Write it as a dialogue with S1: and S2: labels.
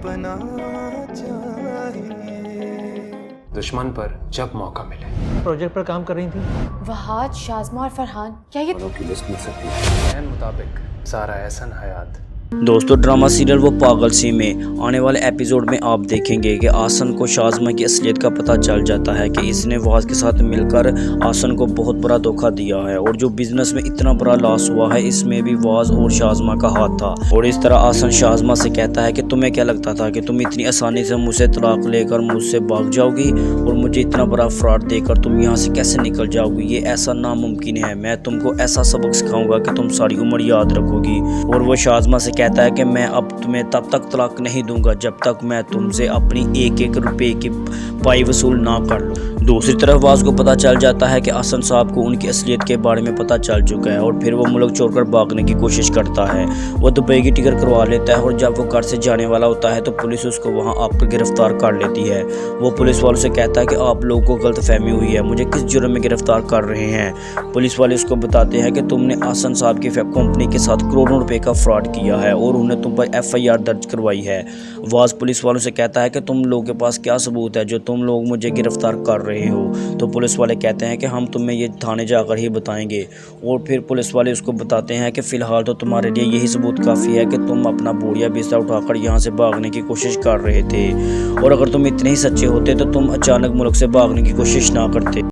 S1: अपना चाहिए।
S2: दुश्मन पर जब मौका मिले।
S3: प्रोजेक्ट पर काम कर रही थी।
S4: वहाद, शाज़मा और फरहान, क्या ये
S2: की लिस्ट मिल सकती है। प्लान मुताबिक सारा एहसन हयात।
S5: दोस्तों, ड्रामा सीरियल वो पागल सी में आने वाले एपिसोड में आप देखेंगे कि आसन को शाज़मा की असलियत का पता चल जाता है कि इसने वाज के साथ मिलकर आसन को बहुत बड़ा धोखा दिया है, और जो बिजनेस में इतना बड़ा लॉस हुआ है इसमें भी वाज और शाज़मा का हाथ था। और इस तरह आसन शाज़मा से कहता है कि तुम्हें क्या लगता था कि तुम इतनी आसानी से मुझसे तलाक लेकर मुझसे भाग जाओगी और मुझे इतना बड़ा फ्रॉड देकर तुम यहाँ से कैसे निकल जाओगी? ये ऐसा नामुमकिन है। मैं तुमको ऐसा सबक सिखाऊंगा कि तुम सारी उम्र याद रखोगी। और वो शाज़मा से कहता है कि मैं अब तुम्हें तब तक तलाक नहीं दूंगा जब तक मैं तुमसे अपनी एक एक रुपए की पाई वसूल ना कर लूँ। दूसरी तरफ वाज को पता चल जाता है कि हसन साहब को उनकी असलियत के बारे में पता चल चुका है, और फिर वो मुल्क छोड़कर भागने की कोशिश करता है। वो दुबई की टिकट करवा लेता है, और जब वो घर से जाने वाला होता है तो पुलिस उसको वहाँ आकर गिरफ्तार कर लेती है। वो पुलिस वालों से कहता है कि आप लोगों को गलतफहमी हुई है, मुझे किस जुर्म में गिरफ्तार कर रहे हैं? पुलिस वाले उसको बताते हैं कि तुमने हसन साहब की कंपनी के साथ करोड़ों रुपए का फ्रॉड किया है और उन्हें तुम पर FIR दर्ज करवाई है। वाज पुलिस वालों से कहता है कि तुम लोगों के पास क्या सबूत है जो तुम लोग मुझे गिरफ्तार कर रहे हो? तो पुलिस वाले कहते हैं कि हम तुम्हें ये थाने जाकर ही बताएंगे। और फिर पुलिस वाले उसको बताते हैं कि फ़िलहाल तो तुम्हारे लिए यही सबूत काफ़ी है कि तुम अपना बोरिया बिस्तर उठाकर यहाँ से भागने की कोशिश कर रहे थे, और अगर तुम इतने ही सच्चे होते तो तुम अचानक मुल्क से भागने की कोशिश ना करते।